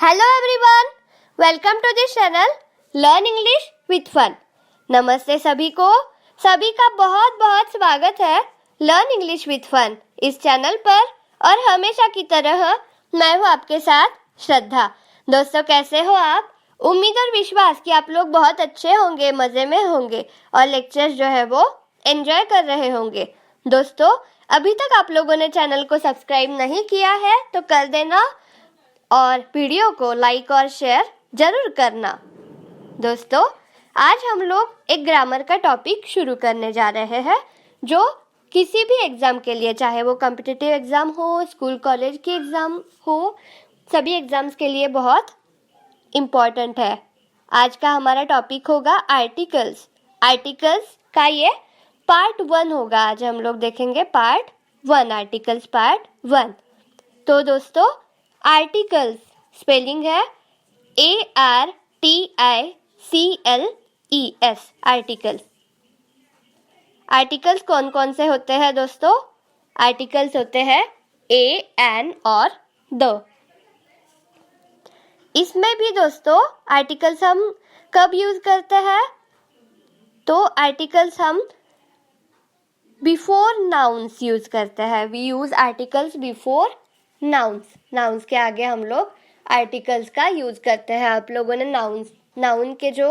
Hello everyone, welcome to this channel learn English with fun. नमस्ते सभी का बहुत बहुत स्वागत है लर्न इंग्लिश विथ फन इस चैनल पर। और हमेशा की तरह मैं हूँ आपके साथ श्रद्धा। दोस्तों, कैसे हो आप? उम्मीद और विश्वास कि आप लोग बहुत अच्छे होंगे, मजे में होंगे और लेक्चर्स जो है वो एंजॉय कर रहे होंगे। दोस्तों, अभी तक आप लोगों ने चैनल को सब्सक्राइब नहीं किया है तो कर देना और वीडियो को लाइक और शेयर जरूर करना। दोस्तों, आज हम लोग एक ग्रामर का टॉपिक शुरू करने जा रहे हैं जो किसी भी एग्जाम के लिए, चाहे वो कॉम्पिटिटिव एग्जाम हो, स्कूल कॉलेज की एग्जाम हो, सभी एग्जाम्स के लिए बहुत इम्पोर्टेंट है। आज का हमारा टॉपिक होगा आर्टिकल्स। आर्टिकल्स का ये पार्ट 1 होगा। आज हम लोग देखेंगे पार्ट 1, आर्टिकल्स पार्ट 1। तो दोस्तों, आर्टिकल्स स्पेलिंग है ARTICLES, आर्टिकल्स। आर्टिकल्स कौन कौन से होते हैं दोस्तों? आर्टिकल्स होते हैं ए, एन और द। इसमें भी दोस्तों आर्टिकल्स हम कब यूज करते हैं? तो आर्टिकल्स हम बिफोर नाउन्स यूज करते हैं। We use articles before nouns. Nouns के आगे हम लोग आर्टिकल्स का यूज करते हैं। आप लोगों ने नाउन के जो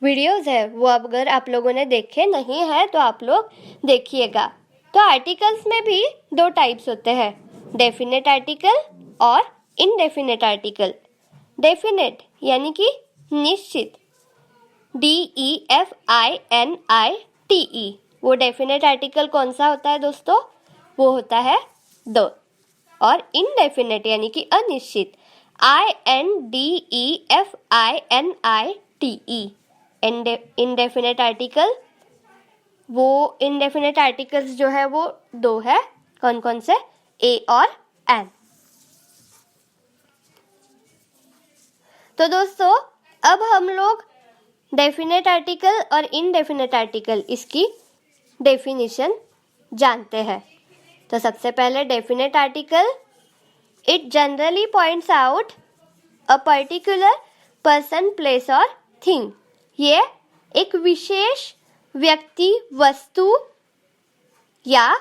वीडियोस है वो अगर आप लोगों ने देखे नहीं है तो आप लोग देखिएगा। तो आर्टिकल्स में भी 2 टाइप्स होते हैं, डेफिनेट आर्टिकल और इनडेफिनेट आर्टिकल। डेफिनेट यानी कि निश्चित, DEFINITE, वो डेफिनेट आर्टिकल कौन सा होता है दोस्तों? वो होता है द। और इनडेफिनेट यानी कि अनिश्चित, INDEFINITE, इनडेफिनेट आर्टिकल। वो इनडेफिनेट आर्टिकल्स जो है वो 2 है। कौन कौन से? ए और एन। तो दोस्तों, अब हम लोग डेफिनेट आर्टिकल और इनडेफिनेट आर्टिकल इसकी डेफिनेशन जानते हैं। तो सबसे पहले definite article, it generally points out a particular person, place और थिंग। ये एक विशेष व्यक्ति, वस्तु या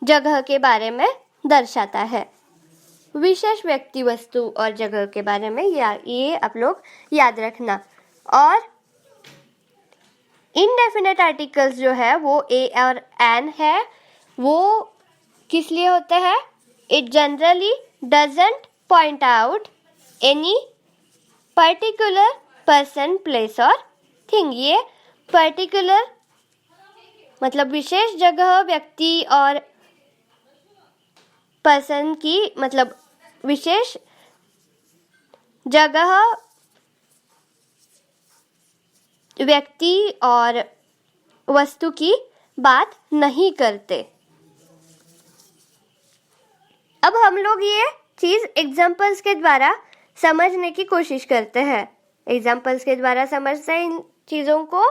जगह के बारे में दर्शाता है। विशेष व्यक्ति, वस्तु और जगह के बारे में ये आप लोग याद रखना। और इनडेफिनेट आर्टिकल्स जो है वो ए और एन है। वो किस लिए होते हैं? It generally doesn't point out any particular person, place और थिंग। ये पर्टिकुलर मतलब विशेष जगह, व्यक्ति और पर्सन की मतलब विशेष जगह, व्यक्ति और वस्तु की बात नहीं करते। अब हम लोग ये चीज एग्जाम्पल्स के द्वारा समझने की कोशिश करते हैं। एग्जाम्पल्स के द्वारा समझते हैं इन चीजों को।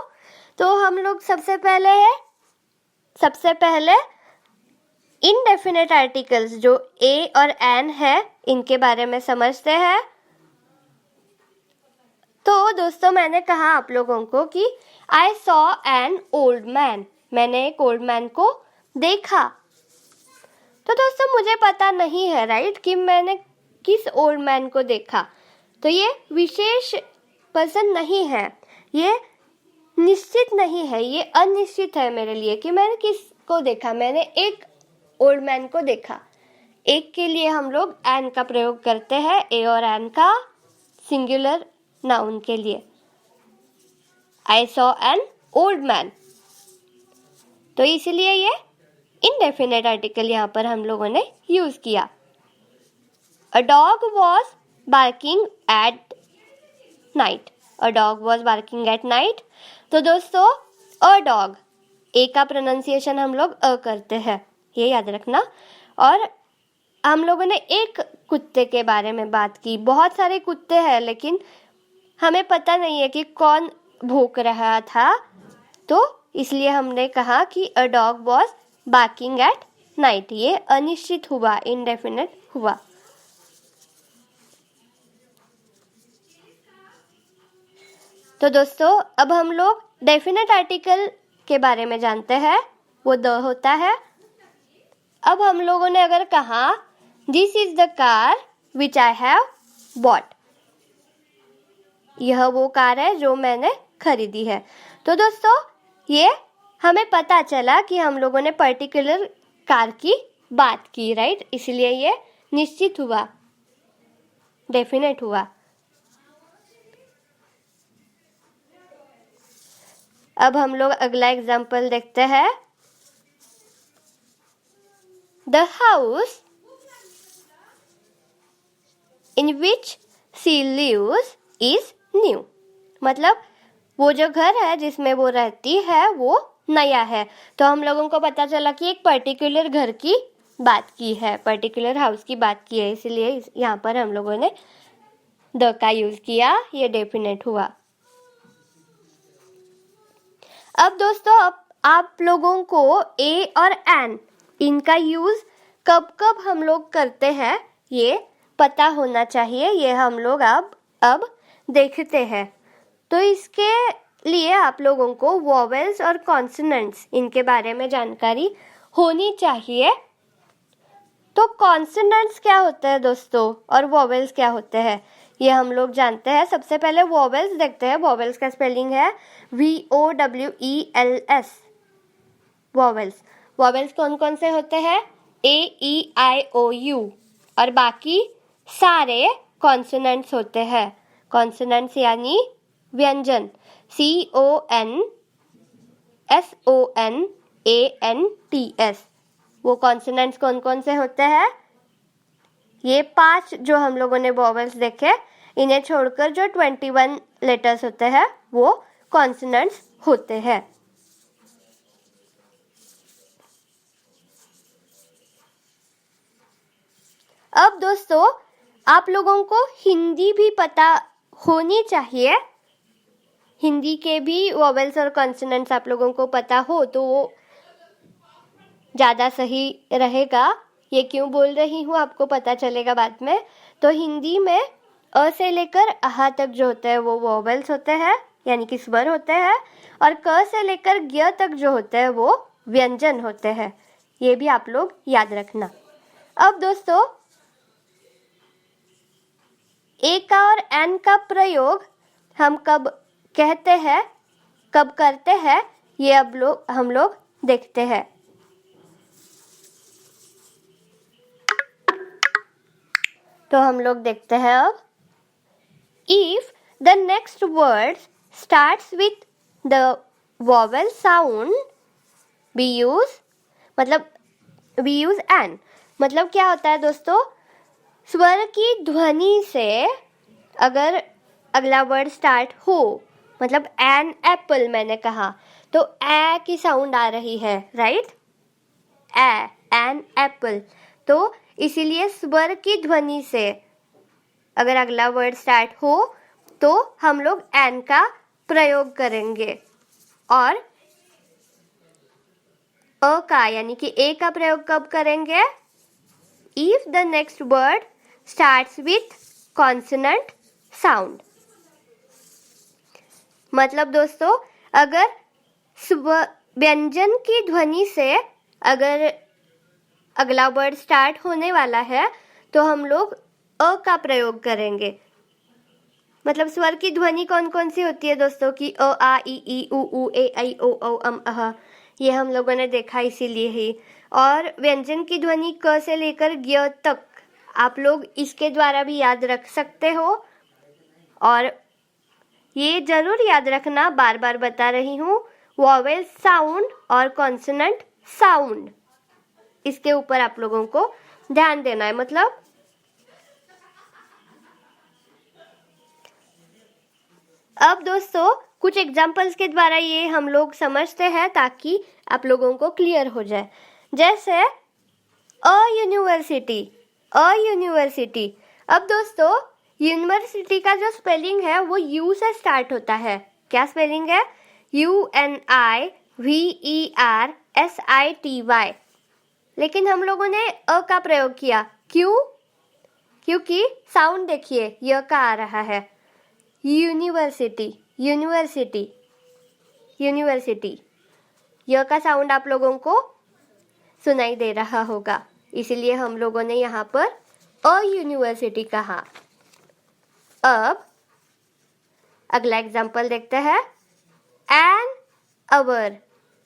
तो हम लोग सबसे पहले इनडेफिनेट आर्टिकल्स जो ए और एन है इनके बारे में समझते हैं। तो दोस्तों, मैंने कहा आप लोगों को कि I saw an old man, मैंने एक ओल्ड मैन को देखा। तो दोस्तों, मुझे पता नहीं है राइट कि मैंने किस ओल्ड मैन को देखा। तो ये विशेष पर्सन नहीं है, ये निश्चित नहीं है, ये अनिश्चित है मेरे लिए कि मैंने किसको देखा। मैंने एक ओल्ड मैन को देखा। एक के लिए हम लोग एन का प्रयोग करते हैं, ए और एन का सिंगुलर नाउन के लिए। I saw an old man, तो इसलिए ये इनडेफिनेट आर्टिकल यहाँ पर हम लोगों ने यूज किया। A dog was barking at night. A dog was barking at night. तो दोस्तों, अ डॉग, ए का प्रोनाउंसिएशन हम लोग अ करते हैं, ये याद रखना। और हम लोगों ने एक कुत्ते के बारे में बात की। बहुत सारे कुत्ते हैं लेकिन हमें पता नहीं है कि कौन भौंक रहा था, तो इसलिए हमने कहा कि a dog was barking at night. ये अनिश्चित हुआ, इनडेफिनेट हुआ। तो दोस्तों अब हम लोग डेफिनेट आर्टिकल के बारे में जानते हैं, वो द होता है। अब हम लोगों ने अगर कहा this is the car which I have bought, यह वो कार है जो मैंने खरीदी है। तो दोस्तों ये हमें पता चला कि हम लोगों ने पर्टिकुलर कार की बात की, राइट, इसलिए ये निश्चित हुआ, डेफिनेट हुआ। अब हम लोग अगला एग्जाम्पल देखते हैं। The house in which she lives is new, मतलब वो जो घर है जिसमें वो रहती है वो नया है। तो हम लोगों को पता चला कि एक पर्टिकुलर घर की बात की है, पर्टिकुलर हाउस की बात की है, इसलिए यहाँ पर हम लोगों ने द का यूज किया, ये डेफिनेट हुआ। अब दोस्तों आप लोगों को ए और एन इनका यूज कब कब हम लोग करते हैं ये पता होना चाहिए, ये हम लोग अब देखते हैं। तो इसके लिए आप लोगों को वॉवेल्स और कॉन्सोनेंट्स इनके बारे में जानकारी होनी चाहिए। तो कॉन्सोनेंट्स क्या होते हैं दोस्तों और वॉवेल्स क्या होते हैं, ये हम लोग जानते हैं। सबसे पहले वॉवेल्स देखते हैं। वॉवेल्स का स्पेलिंग है VOWELS, वॉवेल्स। वॉवेल्स कौन कौन से होते हैं? AEIOU, और बाकी सारे कॉन्सोनेंट्स होते हैं। कॉन्सोनेंट्स यानी व्यंजन, CONSONANTS। वो कॉन्सोनेंट्स कौन कौन से होते हैं? ये 5 जो हम लोगों ने वॉवेल्स देखे, इन्हें छोड़कर जो 21 लेटर्स होते हैं वो कॉन्सोनेंट्स होते हैं। अब दोस्तों आप लोगों को हिंदी भी पता होनी चाहिए। हिंदी के भी वॉवेल्स और कॉन्सोनेंट्स आप लोगों को पता हो तो वो ज़्यादा सही रहेगा। ये क्यों बोल रही हूँ आपको पता चलेगा बाद में। तो हिंदी में अ से लेकर अहा तक जो होते हैं वो वॉवेल्स होते हैं, यानी कि स्वर होते हैं, और क से लेकर ज्ञ तक जो होते हैं वो व्यंजन होते हैं। ये भी आप लोग याद रखना। अब दोस्तों ए का और एन का प्रयोग हम कब कहते हैं, कब करते हैं, ये अब हम लोग देखते हैं। तो हम लोग देखते हैं अब। If the next word starts with the vowel sound, we use an। मतलब क्या होता है दोस्तों? स्वर की ध्वनि से अगर अगला वर्ड स्टार्ट हो, मतलब एन एप्पल मैंने कहा, तो ए की साउंड आ रही है, राइट, एन एप्पल। तो इसीलिए स्वर की ध्वनि से अगर अगला वर्ड स्टार्ट हो तो हम लोग एन का प्रयोग करेंगे, और अ का यानी कि ए का प्रयोग कब करेंगे? If the next word starts with consonant sound. मतलब दोस्तों अगर व्यंजन की ध्वनि से अगर अगला वर्ड स्टार्ट होने वाला है तो हम लोग अ का प्रयोग करेंगे। मतलब स्वर की ध्वनि कौन कौन सी होती है दोस्तों की? अ आ इ ई उ ऊ ए ऐ ओ औ अम अह, ये हम लोगों ने देखा इसीलिए ही। और व्यंजन की ध्वनि क से लेकर ज्ञ तक आप लोग इसके द्वारा भी याद रख सकते हो, और ये जरूर याद रखना, बार बार बता रही हूँ, वॉवेल साउंड और कॉन्सोनेंट साउंड, इसके ऊपर आप लोगों को ध्यान देना है। मतलब अब दोस्तों कुछ एग्जाम्पल्स के द्वारा ये हम लोग समझते हैं ताकि आप लोगों को क्लियर हो जाए। जैसे अ यूनिवर्सिटी, अ यूनिवर्सिटी। अब दोस्तों यूनिवर्सिटी का जो स्पेलिंग है वो यू से स्टार्ट होता है, क्या स्पेलिंग है? UNIVERSITY। लेकिन हम लोगों ने अ का प्रयोग किया, क्यों? क्योंकि साउंड देखिए य का आ रहा है। यूनिवर्सिटी, यूनिवर्सिटी, यूनिवर्सिटी, य का साउंड आप लोगों को सुनाई दे रहा होगा, इसलिए हम लोगों ने यहाँ पर अ यूनिवर्सिटी कहा। अब अगला एग्जाम्पल देखते हैं। एन अवर,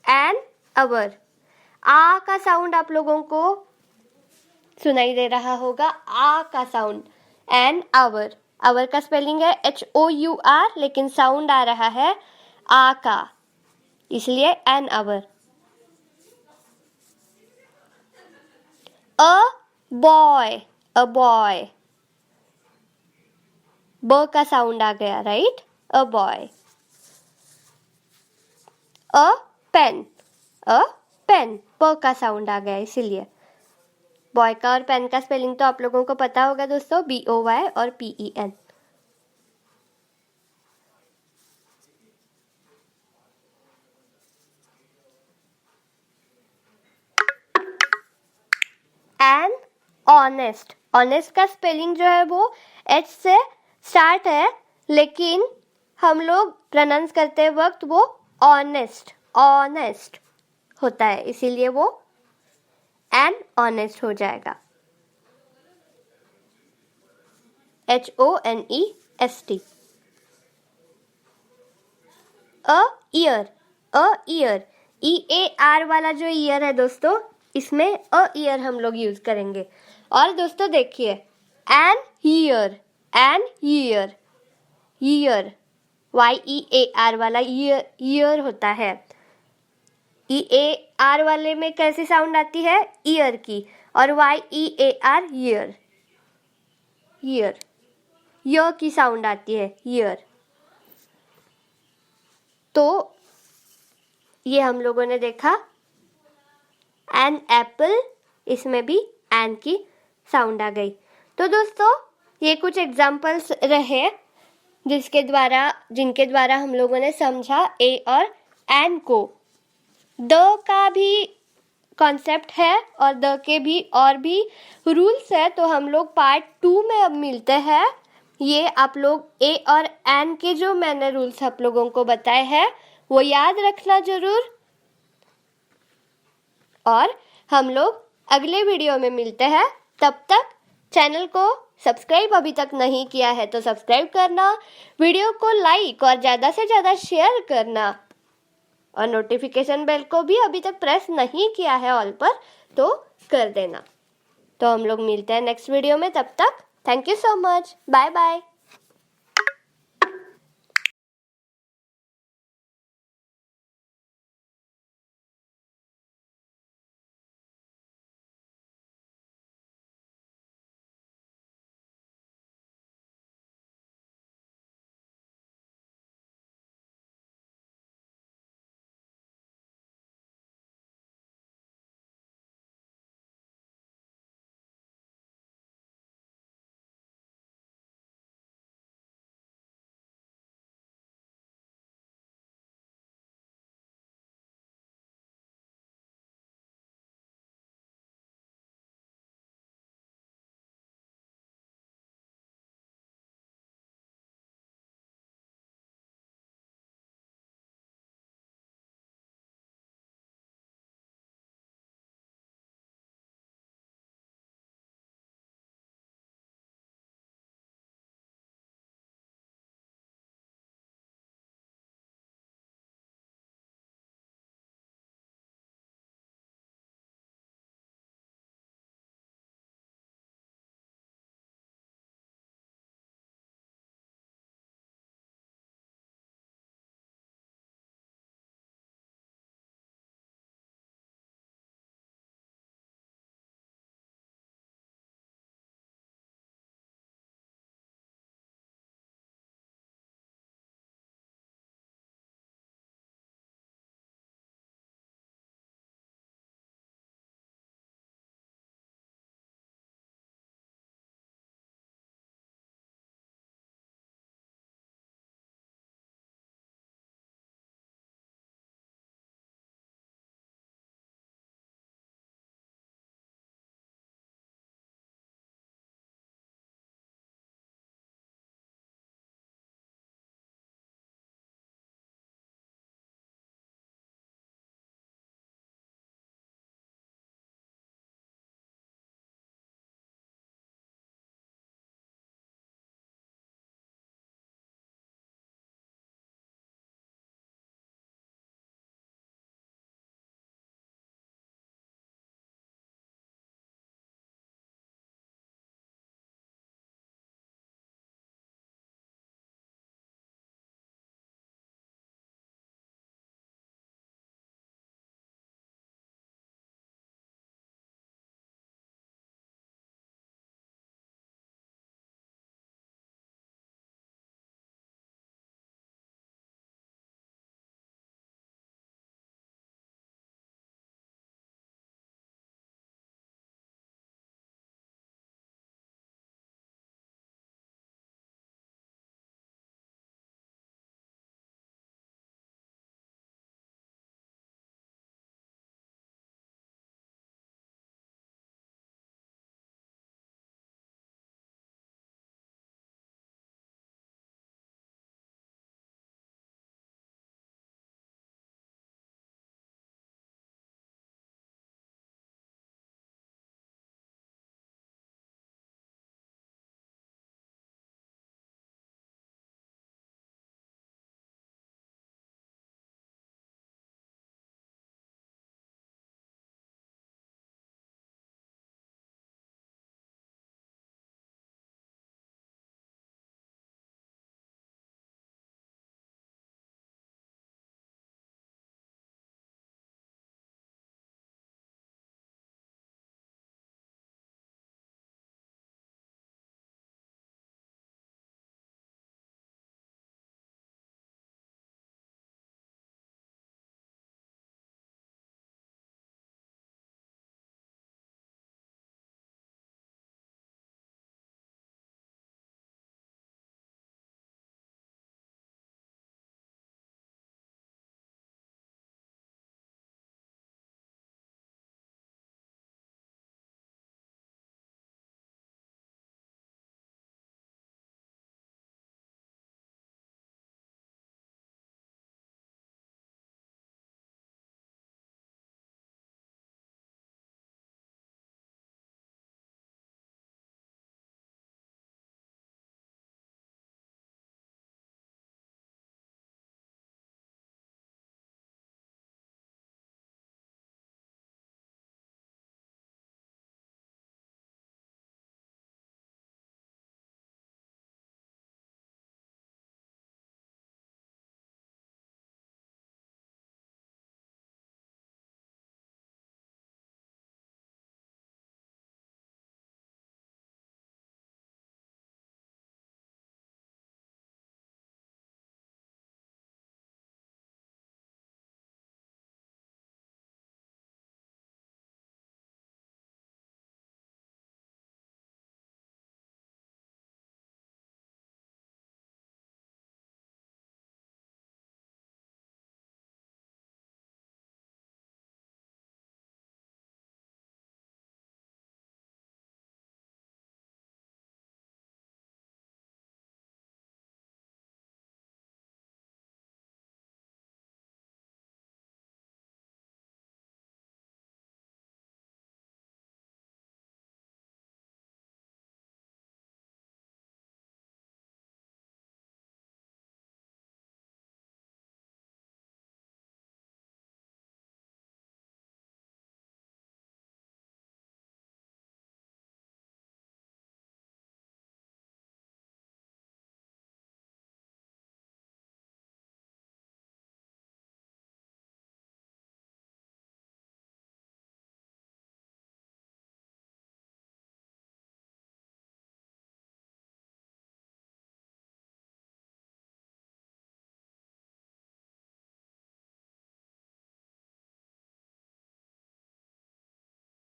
एन अवर, आ का साउंड आप लोगों को सुनाई दे रहा होगा, आ का साउंड। एन आवर, आवर का स्पेलिंग है HOUR, लेकिन साउंड आ रहा है आ का, इसलिए an hour. A boy, a boy, ब का साउंड आ गया, right? A boy. A pen, a pen, प का साउंड आ गया, इसीलिए। बॉय का और पेन का स्पेलिंग तो आप लोगों को पता होगा दोस्तों, BOY और PEN। एन ऑनेस्ट, ऑनेस्ट का स्पेलिंग जो है वो H से स्टार्ट है, लेकिन हम लोग प्रोनाउंस करते वक्त वो ऑनेस्ट, ऑनेस्ट होता है, इसीलिए वो एन ऑनेस्ट हो जाएगा, HONEST। A year, a year, EAR वाला जो ईयर है दोस्तों, इसमें अ ईयर हम लोग यूज करेंगे। और दोस्तों देखिए, an ear, an ear, ear, YEAR वाला ईयर, ईयर होता है। EAR वाले में कैसी साउंड आती है? ईयर की, और YEAR ईयर, ईयर, य की साउंड आती है, ईयर। तो ये हम लोगों ने देखा। एन एप्पल, इसमें भी एन की साउंड आ गई। तो दोस्तों ये कुछ एग्जाम्पल्स रहे जिनके द्वारा हम लोगों ने समझा ए और एन को। द का भी कॉन्सेप्ट है और द के भी और भी रूल्स है, तो हम लोग पार्ट 2 में अब मिलते हैं। ये आप लोग ए और एन के जो मैंने रूल्स आप लोगों को बताए हैं वो याद रखना जरूर, और हम लोग अगले वीडियो में मिलते हैं। तब तक चैनल को सब्सक्राइब अभी तक नहीं किया है तो सब्सक्राइब करना, वीडियो को लाइक और ज़्यादा से ज़्यादा शेयर करना, और नोटिफिकेशन बेल को भी अभी तक प्रेस नहीं किया है ऑल पर तो कर देना। तो हम लोग मिलते हैं नेक्स्ट वीडियो में, तब तक thank you so much, bye bye.